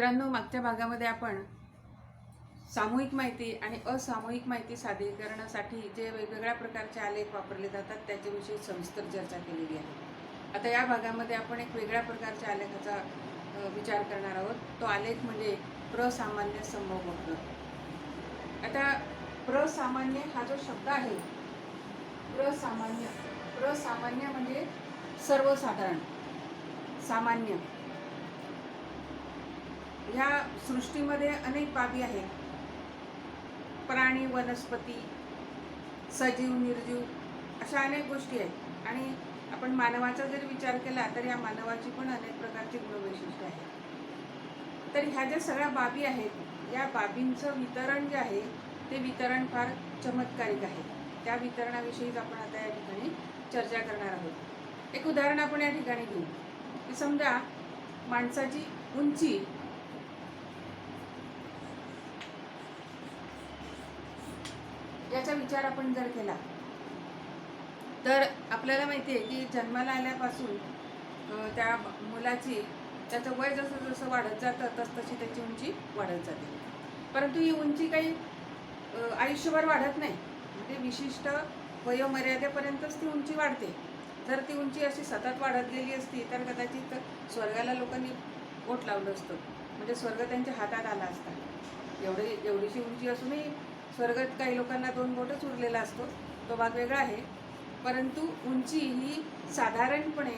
मित्रांनो, मागच्या भागामध्ये आपण सामूहिक माहिती आणि असामूहिक माहिती सादरीकरणासाठी जे वेगवेगळ्या प्रकारचे आलेख वापरले जातात त्याच्याविषयी सविस्तर चर्चा केलेली आहे. आता या भागामध्ये आपण एक वेगळ्या प्रकारच्या आलेखाचा विचार करणार आहोत. तो आलेख म्हणजे प्रसामान्य संभव वक्र. आता प्रसामान्य हा जो शब्द आहे, प्रसामान्य म्हणजे सर्वसाधारण, सामान्य. ह्या सृष्टीमध्ये अनेक बाबी आहेत. प्राणी, वनस्पती, सजीव, निर्जीव अशा अनेक गोष्टी आहेत. आणि आपण मानवाचा जर विचार केला तर या मानवाची पण अनेक प्रकारची गुणवैशिष्ट्ये आहेत. तर ह्या ज्या सगळ्या बाबी आहेत, या बाबींचं वितरण जे आहे ते वितरण फार चमत्कारिक आहे. त्या वितरणाविषयीच आपण आता या ठिकाणी चर्चा करणार आहोत. एक उदाहरण आपण या ठिकाणी घेऊ की समजा माणसाची उंची याचा विचार आपण जर केला तर आपल्याला माहिती आहे की जन्माला आल्यापासून त्या मुलाची त्याचं वय जसं जसं वाढत जातं तसतशी त्याची उंची वाढत जाते. परंतु ही उंची काही आयुष्यभर वाढत नाही. म्हणजे विशिष्ट वयोमर्यादेपर्यंतच ती उंची वाढते. जर ती उंची अशी सतत वाढत गेली असती तर कदाचित स्वर्गाला लोकांनी बोट लावलं असतं. म्हणजे स्वर्ग त्यांच्या हातात आला असता. एवढीशी उंची असूनही स्वर्गात काही लोकांना 2 बोटच उरलेला असतो, तो भाग वेगळा आहे. परंतु उंची ही साधारणपणे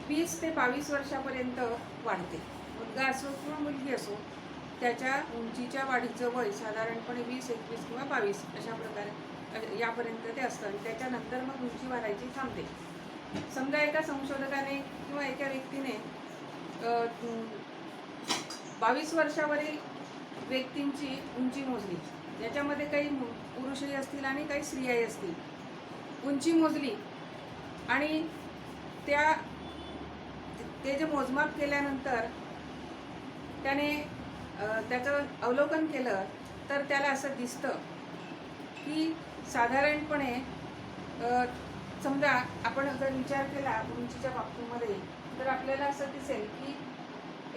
20 ते 22 वर्षापर्यंत वाढते. मुलगा असो किंवा मुलगी असो, त्याच्या उंचीच्या वाढीचं वय साधारणपणे 20, 21 किंवा 22 अशा प्रकारे यापर्यंत ते असतं. आणि त्याच्यानंतर मग उंची वाढायची थांबते. समजा एका संशोधकाने किंवा एका व्यक्तीने 22 वर्षावरील व्यक्तींची उंची मोजली. याच्यामध्ये काही पुरुषही असतील आणि काही स्त्रियाही असतील. उंची मोजली आणि ते जे मोजमाप केल्यानंतर त्याने त्याचं अवलोकन केलं तर त्याला असं दिसतं की साधारणपणे समजा आपण जर विचार केला उंचीच्या बाबतीमध्ये तर आपल्याला असं दिसेल की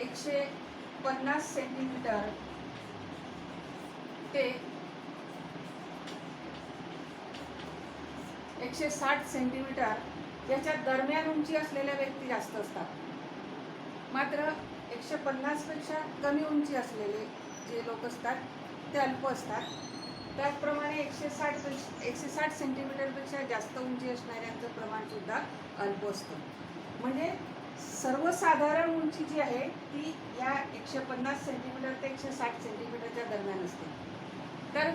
150 सेंटीमीटर ते 160 सेंटीमीटर याच्या दरम्यान उंची असलेल्या व्यक्ती जास्त असतात. मात्र 150 पेक्षा कमी उंची असलेले जे लोक असतात ते अल्प असतात. त्याचप्रमाणे 160 सेंटीमीटरपेक्षा जास्त उंची असणाऱ्यांचं प्रमाण सुद्धा अल्प असतं. म्हणजे सर्वसाधारण उंची जी आहे ती या 150 सेंटीमीटर ते 160 सेंटीमीटरच्या दरम्यान असते. तर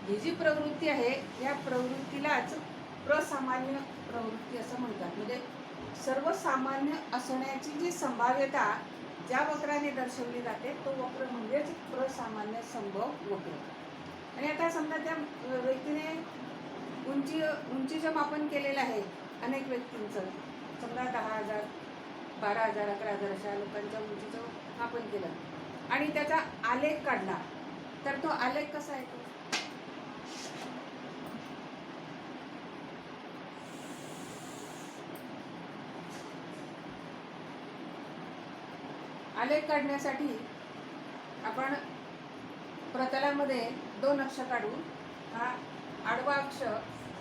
ही जी प्रवृत्ती आहे या प्रवृत्तीलाच प्रसामान्य प्रवृत्ती असं म्हणतात. म्हणजे सर्वसामान्य असण्याची जी संभाव्यता ज्या वक्राने दर्शवली जाते तो वक्र म्हणजेच प्रसामान्य संभव वक्र. आणि आता समजा त्या व्यक्तीने उंचीचं मापन केलेलं आहे अनेक व्यक्तींचं. समजा 10,000, 12,000, 11,000 अशा लोकांच्या उंचीचं मापन केलं आणि त्याचा आलेख काढला. तर तो आलेख कसा येतो? आलेख काढण्यासाठी आपण प्रतलामध्ये 2 अक्ष काढू. हा आडवा अक्ष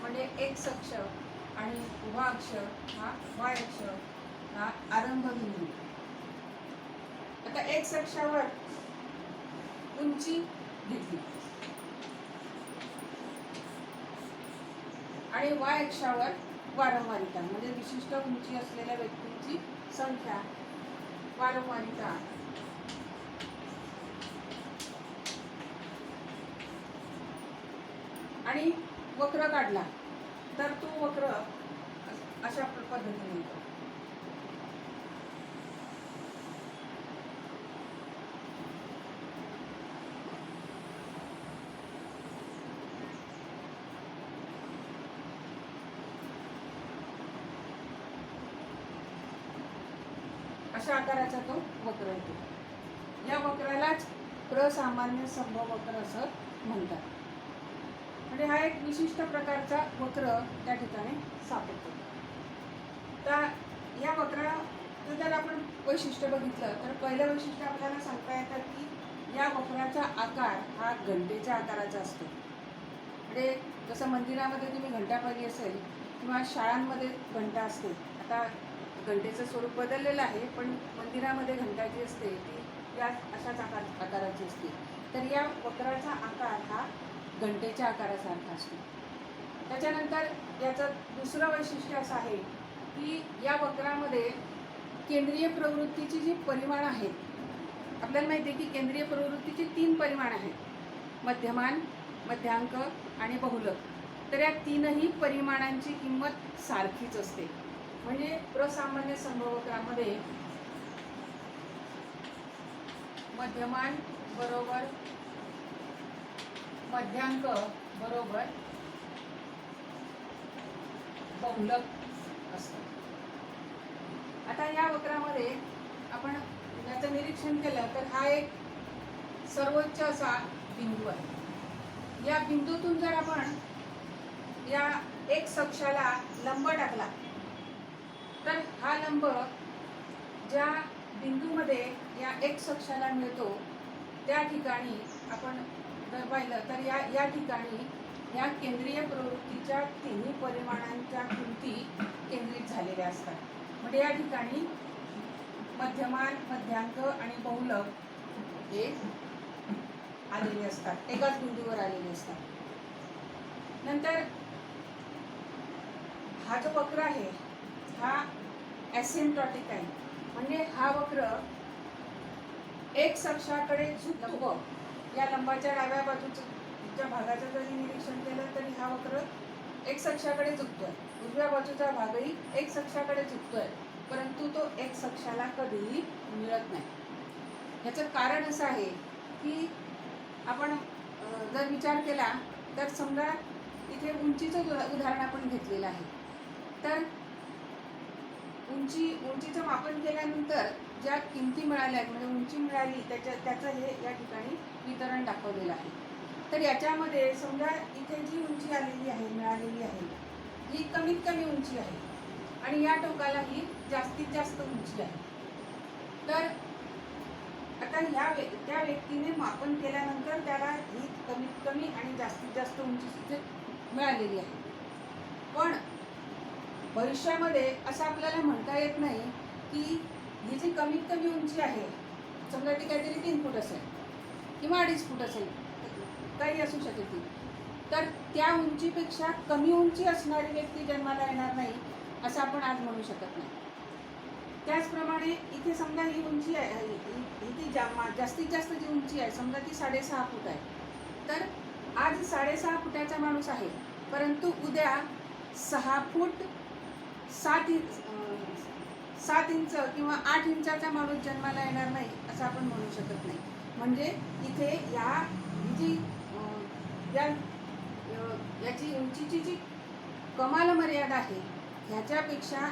म्हणजे एक्स अक्ष आणि उभा अक्ष हा वाय अक्ष, हा आरंभ बिंदू. आता एक्स अक्षावर उंची घेतली आणि वाय अक्षावर वारंवारिता म्हणजे विशिष्ट उंची असलेल्या व्यक्तींची संख्या, वारंवारिता. आणि वक्र काढला तर तो वक्र अशा पद्धतीने येतो. अशा आकाराचा तो वक्र येतो. या वक्रालाच प्रसामान्य संभव वक्र असं म्हणतात. म्हणजे हा एक विशिष्ट प्रकारचा वक्र त्या ठिकाणी सापडतो. तर या वक्राचा ह्याचं जर आपण वैशिष्ट्य बघितलं तर पहिलं वैशिष्ट्य आपल्याला सांगता येतं की या वक्राचा आकार हा घंटेच्या आकाराचा असतो. म्हणजे जसं मंदिरामध्ये तुम्ही घंटा पाहिली असेल किंवा शाळांमध्ये घंटा असते. आता घंटेचं स्वरूप बदललेलं आहे, पण मंदिरामध्ये घंटा जी असते ती या अशाच आकाराची असते. तर या वक्राचा आकार हा घंटेच्या आकारासारखा असतो. त्याच्यानंतर याचं दुसरं वैशिष्ट्य असं आहे की या वक्रामध्ये केंद्रीय प्रवृत्तीची जी परिमाण आहेत, आपल्याला माहिती आहे की केंद्रीय प्रवृत्तीची 3 परिमाण आहेत, मध्यमान, मध्यांक आणि बहुलक. तर या तीनही परिमाणांची किंमत सारखीच असते. म्हणजे प्रसामान्य समवक्रामध्ये मध्यमान बरोबर मध्यांक बरोबर बहुलक असतं. आता या वक्रामध्ये आपण याचं निरीक्षण केलं तर हा एक सर्वोच्च असा बिंदू आहे. या बिंदूतून जर आपण या एक्स अक्षाला लंब टाकला तर हा लंब ज्या बिंदूमध्ये या एक्स अक्षाला मिळतो त्या ठिकाणी आपण जर पाहिलं तर या ठिकाणी या केंद्रीय प्रवृत्तीच्या तिन्ही परिमाणांच्या किमती केंद्रित झालेल्या असतात. म्हणजे या ठिकाणी मध्यमान, मध्यांक आणि बहुलक हे आलेले असतात, एकाच बिंदूवर आलेले असतात. नंतर हा जो वक्र आहे हा ॲसिम्प्टॉटिक आहे. म्हणजे हा वक्र एक्स अक्षाकडे झुकतो. या लंबाच्या डाव्या बाजूच्या भागाचं जरी निरीक्षण केलं तरी हा वक्र एक्स अक्षाकडे झुकतोय. उजव्या बाजूचा भागही एक्स अक्षाकडे झुकतोय, परंतु तो एक्स अक्षाला कधीही मिळत नाही. याचं कारण असं आहे की आपण जर विचार केला तर समजा इथे उंचीचं उदाहरण आपण घेतलेलं आहे. तर उंचीचं मापन केल्यानंतर ज्या किमती मिळाल्या म्हणजे उंची मिळाली त्याचं हे या ठिकाणी वितरण दाखवलेलं आहे. तर याच्यामध्ये समजा इथे जी उंची आलेली आहे मिळालेली आहे ही कमीत कमी उंची आहे आणि या टोकाला ही जास्तीत जास्त उंची आहे. तर आता त्या व्यक्तीने मापन केल्यानंतर त्याला ही कमीत कमी आणि जास्तीत जास्त उंची मिळालेली आहे. पण भविष्यामध्ये असं आपल्याला म्हणता येत नाही की ही जी कमीत कमी उंची आहे समजा ती काहीतरी 3 फूट असेल किंवा 2.5 फूट असेल, काही असू शकेल ती, तर त्या उंचीपेक्षा कमी उंची असणारी व्यक्ती जन्माला येणार नाही असं आपण आज म्हणू शकत नाही. त्याचप्रमाणे इथे समजा ही उंची आहे, ही जास्तीत जास्त जी उंची आहे समजा ती 6.5 फूट आहे. तर आज 6.5 फुटाचा माणूस आहे, परंतु उद्या 6 फूट 7 इंच किंवा 8 इंचाचा माणूस जन्माला येणार नाही असं आपण म्हणू शकत नाही. म्हणजे इथे याची उंचीची जी कमाल मर्यादा आहे ह्याच्यापेक्षा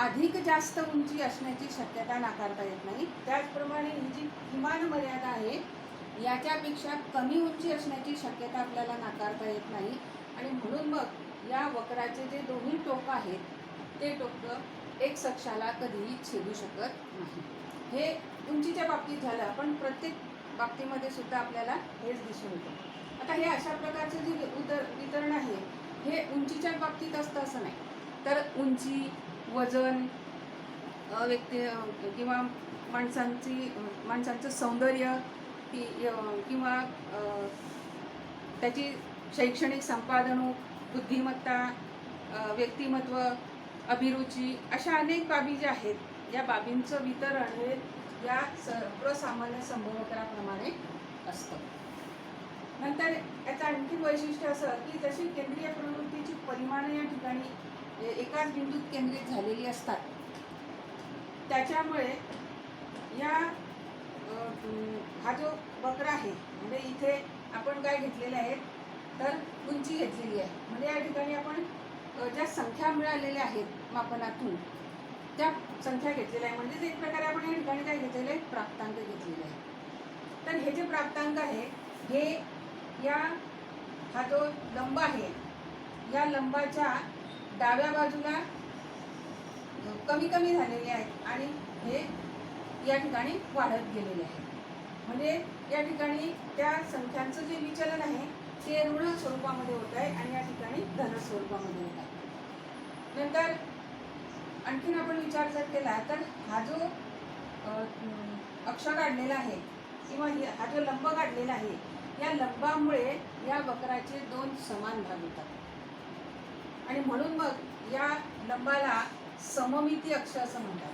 अधिक जास्त उंची असण्याची शक्यता नाकारता येत नाही. त्याचप्रमाणे ही जी किमान मर्यादा आहे याच्यापेक्षा कमी उंची असण्याची शक्यता आपल्याला नाकारता येत नाही. आणि म्हणून मग या वक्राचे जे दोन्ही टोक आहेत ते टोक एक्स अक्षाला कधीही छेदू शकत नाही. हे उंचीच्या बाबतीत झालं, पण प्रत्येक बाबतीमध्ये सुद्धा आपल्याला हेच दिसून येतं. आता हे अशा प्रकारचं जे वितरण आहे हे उंचीच्या बाबतीत असतं असं नाही. तर उंची, वजन, व्यक्ती किंवा माणसांचं सौंदर्य किंवा त्याची शैक्षणिक संपादनूक, बुद्धिमत्ता, व्यक्तिमत्व, अभिरुची अशा अनेक बाबी ज्या आहेत या बाबींचं वितरण हे या प्रसामान्य समवक्राप्रमाणे असतं. नंतर याचं आणखी वैशिष्ट्य असं की जशी केंद्रीय प्रवृत्तीची परिमाणं या ठिकाणी एकाच बिंदूत केंद्रित झालेली असतात, त्याच्यामुळे हा जो वक्र आहे म्हणजे इथे आपण काय घेतलेले आहे तर उंची घेतलेली आहे. म्हणजे या ठिकाणी आपण ज्या संख्या मिळालेल्या आहेत मापनातून त्या संख्या घेतलेल्या आहे. म्हणजे एक प्रकारे आपण या ठिकाणी काय घेतलेले आहे प्राप्तांक घेतलेले आहे. तर हे जे प्राप्तांक आहे हे हा जो लंब आहे या लंबाच्या डाव्या बाजूला कमी कमी झालेले आहेत आणि हे या ठिकाणी वाढत गेलेले आहे. म्हणजे या ठिकाणी त्या संख्यांचं जे विचलन आहे ते ऋण स्वरूपामध्ये होत आहे आणि या ठिकाणी धन स्वरूपामध्ये होत आहे. नंतर आणखीन आपण विचार जर केला तर हा जो अक्ष काढलेला आहे किंवा हा जो लंब काढलेला आहे, या लंबामुळे या वक्राचे दोन समान भाग होतात आणि म्हणून मग या लंबाला सममिती अक्ष असं म्हणतात.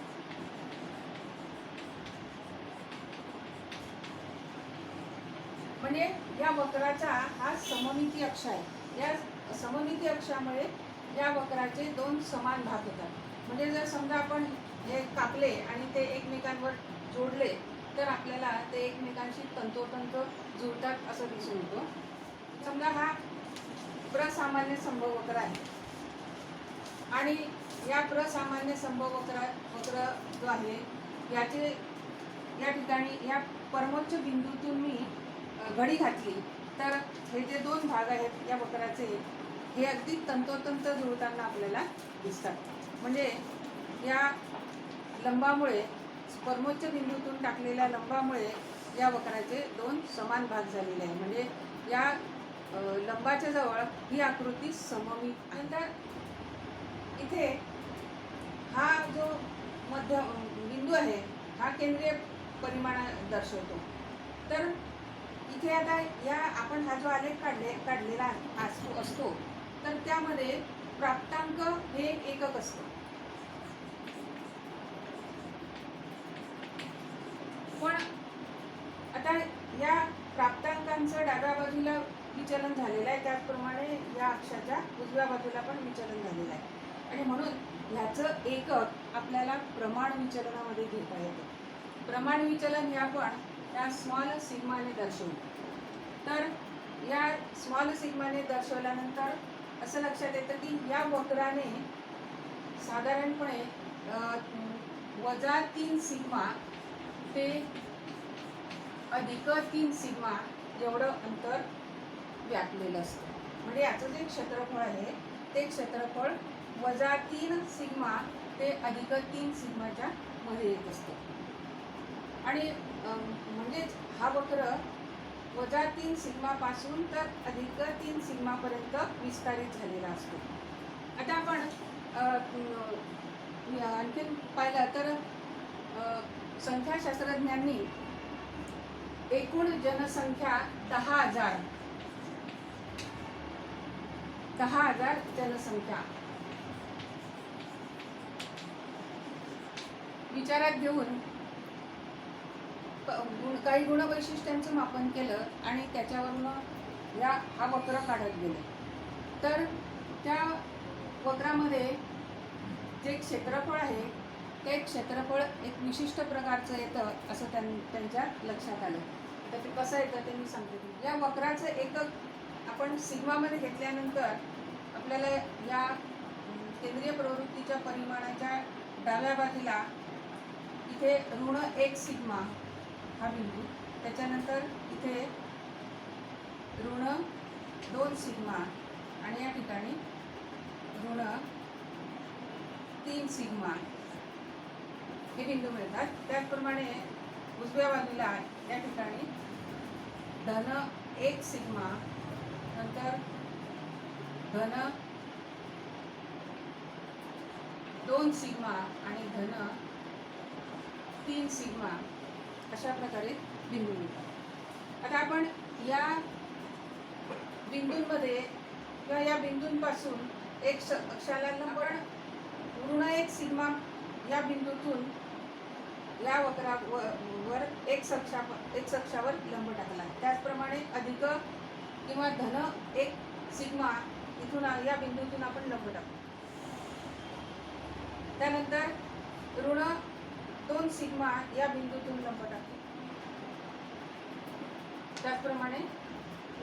म्हणजे या वक्राचा हा सममिती अक्ष आहे. या सममिती अक्षामुळे या वक्राचे दोन समान भाग होतात. म्हणजे जर समजा आपण हे कापले आणि ते एकमेकांवर जोडले तर आपल्याला ते एकमेकांशी तंतोतंत जुळतात असं दिसून येतो. समजा हा प्रसामान्य संभव वक्र आहे आणि या प्रसामान्य संभव वक्र जो आहे याचे या ठिकाणी या परमोच्च बिंदूतून मी घडी घातली तर हे जे दोन भाग आहेत या वक्राचे हे अगदी तंतोतंत जुळताना आपल्याला दिसतात. म्हणजे या लंबामुळे परमोच्च बिंदूतून टाकलेल्या लंबामुळे या वक्राचे दोन समान भाग झालेले आहे. म्हणजे या लंबाच्या जवळ ही आकृती सममित. नंतर इथे हा जो मध्य बिंदू आहे हा केंद्रीय परिमाण दर्शवतो. तर इथे आता या आपण हा जो आलेख काढलेला असतो तर त्यामध्ये प्राप्तांक हे एकक असतं. पण आता या प्राप्तांकांचं डाव्या बाजूला विचलन झालेलं आहे, त्याचप्रमाणे या अक्षाच्या उजव्या बाजूला पण विचलन झालेलं आहे आणि म्हणून ह्याचं एकक आपल्याला प्रमाण विचलनामध्ये घेता येतं. प्रमाण विचलन हे आपण या स्मॉल सिग्माने दर्शवू. तर या स्मॉल सिग्माने दर्शवल्यानंतर असं लक्षात येतं की या वक्राने साधारणपणे -3 सिग्मा ते +3 सिग्मा एवढं अंतर व्यापलेलं असतं. म्हणजे याचं जे क्षेत्रफळ आहे ते क्षेत्रफळ -3 सिग्मा ते +3 सिग्माच्या मध्ये येत असतं. आणि म्हणजेच हा वक्र -3 सिग्मापासून तर +3 सिग्मापर्यंत विस्तारित झालेला असतो. आता आपण आणखीन पाहिलं तर संख्याशास्त्रज्ञांनी एकूण जनसंख्या 10,000 जनसंख्या विचारात घेऊन काही गुणवैशिष्ट्यांचं मापन केलं आणि त्याच्यावरून हा वक्र काढत गेले. तर त्या वक्रामध्ये जे क्षेत्रफळ आहे ते क्षेत्रफळ एक विशिष्ट प्रकारचं येतं असं त्यांच्या लक्षात आलं. तर ते कसं येतं ते मी सांगते. या वक्राचं एकक आपण सिग्मामध्ये घेतल्यानंतर आपल्याला या केंद्रीय प्रवृत्तीच्या परिमाणाच्या डाव्या बाजूला इथे -1 सिग्मा हा बिंदू, त्याच्यानंतर इथे -2 सिग्मा आणि या ठिकाणी -3 सिग्मा हे बिंदू मिळतात. त्याचप्रमाणे उजव्या बाजूला या ठिकाणी -1 सिग्मा, नंतर -2 सिग्मा आणि -3 सिग्मा अशा प्रकारे बिंदू मिळतात. आता आपण या बिंदूंमध्ये किंवा या बिंदूंपासून एक अक्षाला आपण -1 सिग्मा या बिंदूतून या वक्रावर x अक्षावर लंब टाकला. त्याचप्रमाणे अधिक किंवा -1 सिग्मा इथून या बिंदूतून आपण लंब टाकतो. त्यानंतर -2 सिग्मा या बिंदूतून लंब टाकतो. त्याचप्रमाणे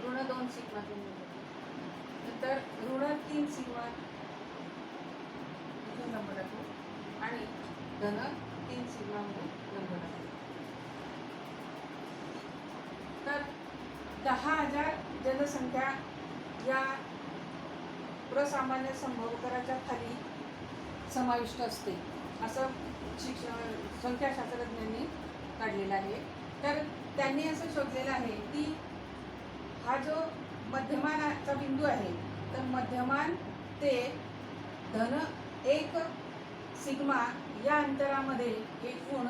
-2 सिग्मातून लंब टाकतो. नंतर -3 सिग्मा इथून लंब टाकतो आणि -3 सिग्मामध्ये लंब टाकतो. तर 10,000 जनसंख्या या प्रसामान्य संभवकराच्या खाली समाविष्ट असते. असं संख्याशास्त्रज्ञांनी काढलेलं आहे. तर त्यांनी असं शोधलेलं आहे की हा जो मध्यमानाचा बिंदू आहे, तर मध्यमान ते धन 1 सिग्मा या अंतरामध्ये एकूण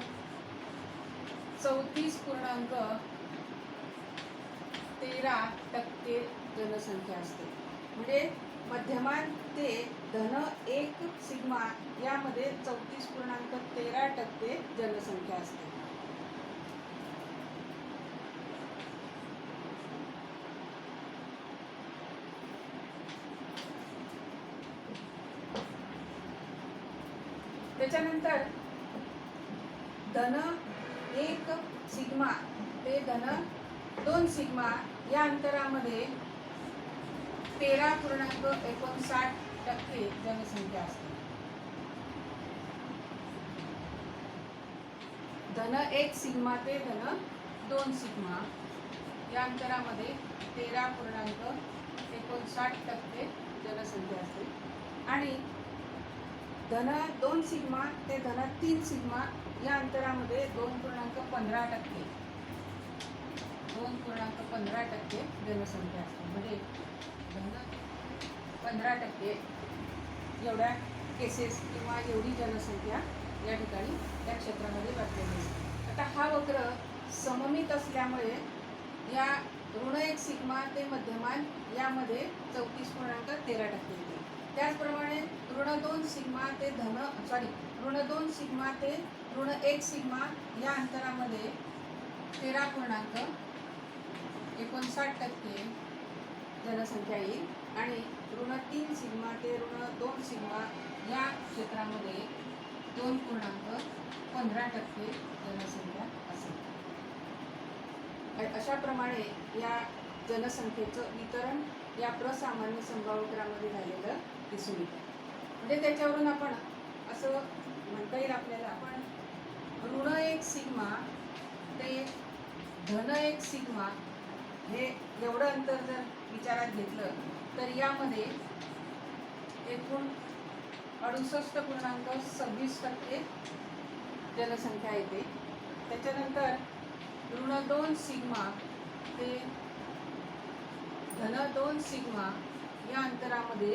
34.13% जनसंख्या असते. म्हणजे मध्यमान ते धन 1 सिग्मा यामध्ये 34.13% जनसंख्या असते. त्याच्यानंतर धन 1 सिग्मा ते धन 2 सिग्मा या अंतरामध्ये 13.59% जनसंख्या असते. धन 1 सिग्मा ते धन 2 सिग्मा या अंतरामध्ये 13.59% जनसंख्या असते. आणि धन 2 सिग्मा ते धन 3 सिग्मा या अंतरामध्ये 2.15% जनसंख्या असते. म्हणजे धन 15% एवढ्या केसेस किंवा एवढी जनसंख्या या ठिकाणी या क्षेत्रामध्ये वाढलेली असते. आता हा वक्र सममित असल्यामुळे या ऋण 1 सिग्मा ते मध्यमान यामध्ये 34.13% येते. त्याचप्रमाणे ऋण 2 सिग्मा ते ऋण 2 सिग्मा ते ऋण 1 सिग्मा या अंतरामध्ये 13.59% जनसंख्या येईल. आणि ऋण 3 सिग्मा ते ऋण 2 सिग्मा या क्षेत्रामध्ये 2.15% जनसंख्या असेल. अशा प्रमाणे या जनसंख्येचं वितरण या प्रसामान्य संभाव्यक्रमामध्ये झालेलं दिसून येतं. म्हणजे त्याच्यावरून आपण असं म्हणता येईल आपल्याला, आपण ऋण 1 सिग्मा ते धन 1 सिग्मा हे एवढं अंतर जर विचारात घेतलं तर यामध्ये एकूण 68.26% जनसंख्या येते. त्याच्यानंतर ऋण 2 सिग्मा ते धन 2 सिग्मा या अंतरामध्ये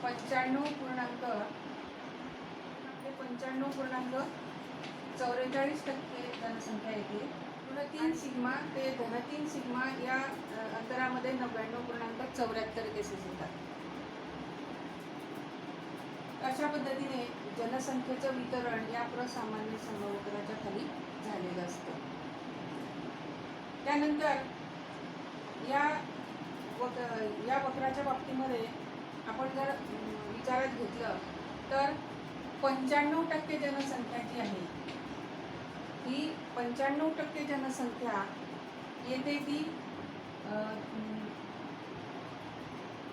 95.44% जनसंख्या येते. ऋण 3 सिग्मा ते धन 3 सिग्मा या अंतरामध्ये 99.74 केसेस येतात. अशा पद्धतीने जनसंख्येचं वितरण या प्रसामान्य संभाव्यक्रमाच्या खाली झालेलं असतं. त्यानंतर या वक्राच्या बाबतीमध्ये आपण जर विचारात घेतलं तर 95% जनसंख्या जी आहे ही 95% जनसंख्या येते ती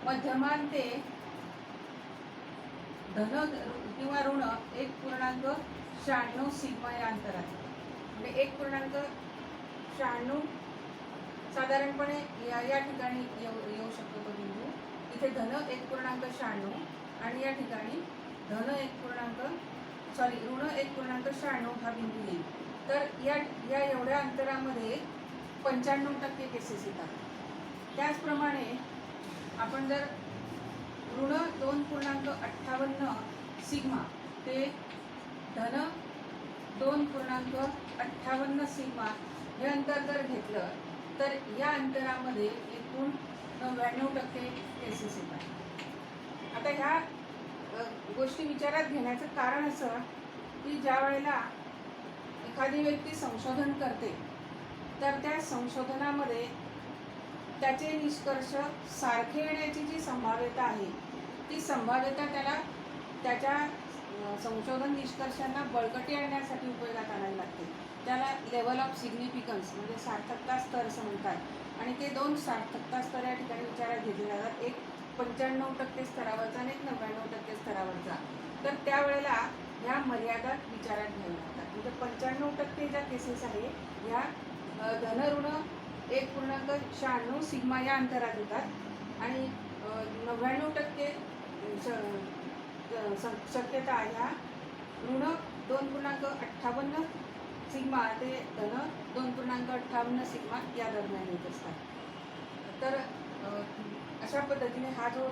मध्यमान ते धन किंवा ऋण 1.96 सिग्मा या अंतरात. म्हणजे 1.96 साधारणपणे या ठिकाणी येऊ शकतो तो बिंदू. इथे धन 1.96 आणि या ठिकाणी ऋण 1.96 हा बिंदू येईल. तर या एवढ्या अंतरामध्ये 95% केसेस येतात. त्याचप्रमाणे आपण जर ऋण 2.58 सिग्मा ते धन 2.58 सिग्मा हे अंतर जर घेतलं तर या अंतरामध्ये एकूण 99% केसेस येतात. आता ह्या गोष्टी विचारात घेण्याचं कारण असं की ज्या वेळेला एखादी व्यक्ती संशोधन करते तर त्या संशोधनामध्ये त्याचे निष्कर्ष सारखे येण्याची जी संभाव्यता आहे ती संभाव्यता त्याला त्याच्या संशोधन निष्कर्षांना बळकटी आणण्यासाठी उपयोगात आणावी लागते. त्याला लेवल ऑफ सिग्निफिकन्स म्हणजे सार्थकता स्तर असं म्हणतात. आणि ते 2 सार्थकता स्तर या ठिकाणी विचारात घेतले जातात. एक 95% स्तरावरचा आणि एक 99% स्तरावरचा. तर त्यावेळेला ह्या मर्यादा विचारात घ्याव्या लागतात. म्हणजे 95% ज्या केसेस आहे ह्या धन ऋण 1.96 सिग्मा या अंतरात येतात. आणि 99% शक्यता ह्या ऋण 2.58 सिग्मा ते धन 2.58 सिग्मा या दरम्यान येत असतात. तर अशा पद्धतीने हा जो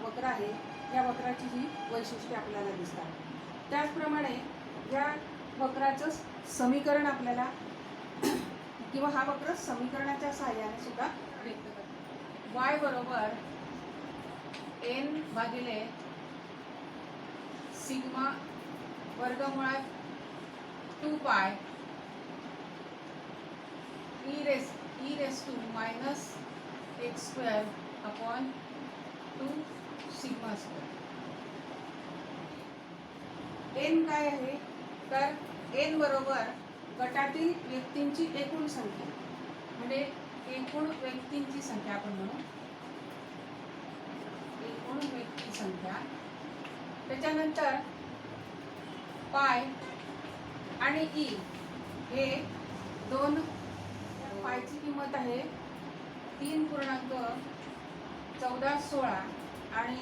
वक्र आहे या वक्राची ही वैशिष्ट्ये आपल्याला दिसतात. त्याचप्रमाणे या वक्राचं समीकरण आपल्याला किंवा हा वक्र समीकरणाच्या सहाय्याने सुद्धा व्यक्त करतो. y बरोबर n भागिले सिग्मा वर्गमुळात 2 pi e raise to minus x square upon 2 sigma square. n काय आहे तर n बरोबर गटातील व्यक्तींची एकूण संख्या, म्हणजे एकूण व्यक्तींची संख्या आपण म्हणू, एकूण व्यक्ती संख्या. त्याच्यानंतर पाय आणि ई हे दोन, पायची किंमत आहे 3.1416 आणि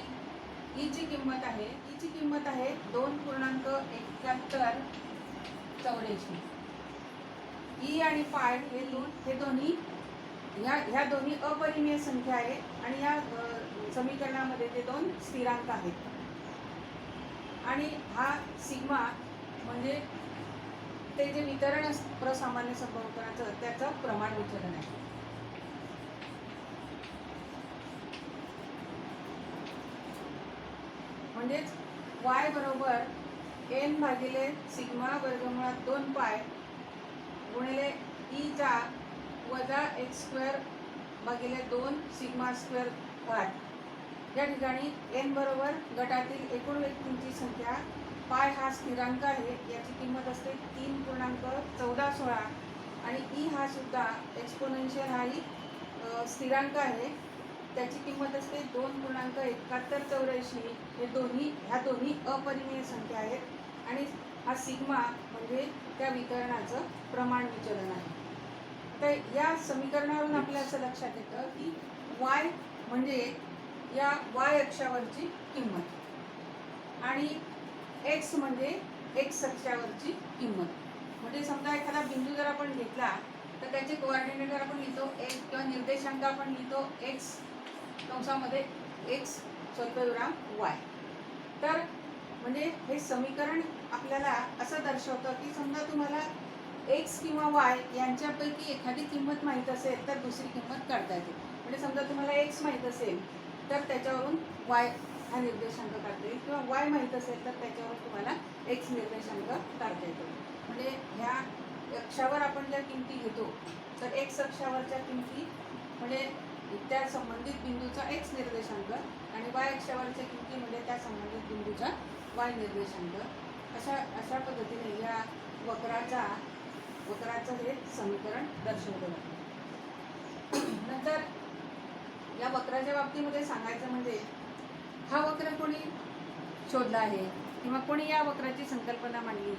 ईची किंमत आहे 2.7184. ई आणि पाय हे दोन्ही ह्या दोन्ही अपरिमेय संख्या आहेत आणि या समीकरणामध्ये ते दोन स्थिरांक आहेत. आणि हा सिग्मा म्हणजे ते जे वितरण प्रसामान्य संभवताचं त्याचं प्रमाण विचलन आहे. म्हणजेच y बरोबर n भागिले सिग्मा वर्गमुळात 2 पाय गुणिले ई चा वजा एक्स स्क्वेअर भागिले 2 सिग्मा स्क्वेअर घात. या ठिकाणी n बरोबर गटातील एकूण व्यक्तींची संख्या, पाय हा स्थिरांक आहे याची किंमत असते 3.1416 आणि ई हा सुद्धा एक्सपोनेन्शियल हाही स्थिरांक आहे त्याची किंमत असते 2.7184. ह्या दोन्ही अपरिमेय संख्या आहेत आणि हा सिग्मा म्हणजे त्या वितरणाचं प्रमाण विचलन आहे. तर या समीकरणावरून आपल्या असं लक्षात येतं की y म्हणजे या y अक्षावरची किंमत आणि x म्हणजे x अक्षावरची किंमत. म्हणजे समजा एखादा बिंदू जर आपण घेतला तर त्याचे कोऑर्डिनेट जर आपण लिहितो x किंवा निर्देशांक आपण लिहितो x कंसामध्ये x स्वल्पविराम y. तर म्हणजे हे समीकरण आपल्याला असं दर्शवतं की समजा तुम्हाला x किंवा y यांच्यापैकी एखादी किंमत माहीत असेल तर दुसरी किंमत काढता येते. म्हणजे समजा तुम्हाला x माहीत असेल तर त्याच्यावरून y हा निर्देशांक काढता येईल किंवा y माहीत असेल तर त्याच्यावरून तुम्हाला x निर्देशांक काढता येतो. म्हणजे ह्या अक्षावर आपण ज्या किमती घेतो तर x अक्षावरच्या किमती म्हणजे त्या संबंधित बिंदूचा x निर्देशांक आणि y अक्षावरच्या किमती म्हणजे त्या संबंधित बिंदूचा y निर्देशांक. अशा पद्धतीने या वक्राचं हे समीकरण दर्शवलं जातं. नंतर या वक्राच्या बाबतीमध्ये सांगायचं म्हणजे हा वक्र कोणी शोधला आहे किंवा कोणी या वक्राची संकल्पना मांडली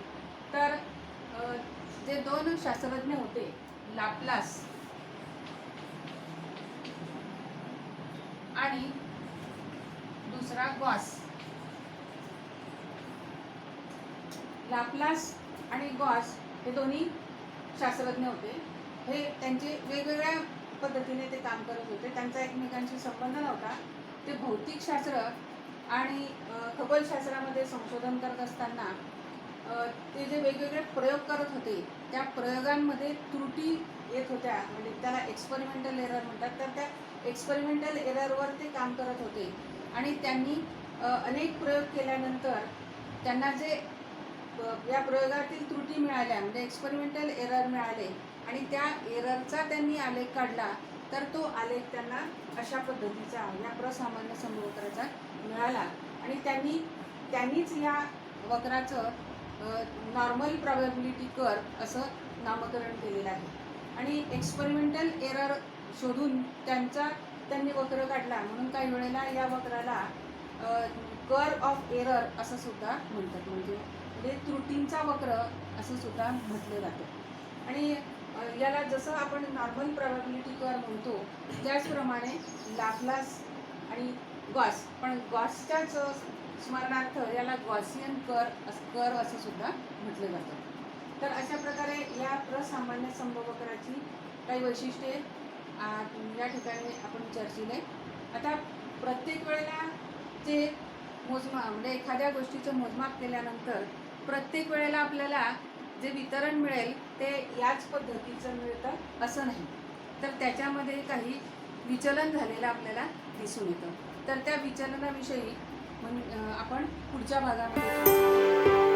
तर जे दोन शास्त्रज्ञ होते, लाप्लास आणि दुसरा गॉस. लाप्लास आणि गॉस हे दोन्ही शास्त्रज्ञ होते. हे त्यांचे वेगवेगळ्या पद्धतीने ते काम करत होते. त्यांचा एकमेकांशी संबंध नव्हता. ते भौतिकशास्त्र आणि खगोलशास्त्रामध्ये संशोधन करत असताना ते जे वेगवेगळे प्रयोग करत होते त्या प्रयोगांमध्ये त्रुटी येत होत्या, म्हणजे त्याला एक्सपेरिमेंटल एरर म्हणतात. तर त्या एक्सपेरिमेंटल एररवर ते काम करत होते आणि त्यांनी अनेक प्रयोग केल्यानंतर त्यांना जे या प्रयोगातील त्रुटी मिळाल्या म्हणजे एक्सपेरिमेंटल एरर मिळाले आणि त्या एररचा त्यांनी आलेख काढला तर तो आलेख त्यांना अशा पद्धतीचा या प्रसामान्य समवक्राचा मिळाला आणि त्यांनीच या वक्राचं नॉर्मल प्रॉबॅबिलिटी कर्व असं नामकरण केलेलं आहे. आणि एक्सपेरिमेंटल एरर शोधून त्यांनी वक्र काढला म्हणून काही वेळेला या वक्राला कर्व ऑफ एरर असं सुद्धा म्हणतात. म्हणजे त्रुटींचा वक्र असं सुद्धा म्हटलं जातं. आणि याला जसं आपण नॉर्मल प्रॉबॅबिलिटी कर्व म्हणतो त्याचप्रमाणे लाप्लास आणि गॉस, पण गॉसच्याच स्मरणार्थ याला गॉसियन कर असं सुद्धा म्हटलं जातं. तर अशा प्रकारे या प्रसामान्य संभवकराची काही वैशिष्ट्ये या ठिकाणी आपण चर्चिले. आता प्रत्येक वेळेला जे मोजमाप म्हणजे एखाद्या गोष्टीचं मोजमाप केल्यानंतर प्रत्येक वेळेला आपल्याला जे वितरण मिळेल ते याच पद्धतीचं मिळतं असं नाही, तर त्याच्यामध्ये काही विचलन झालेलं आपल्याला दिसून येतं. तर त्या विचलनाविषयी आपण पुढच्या भागामध्ये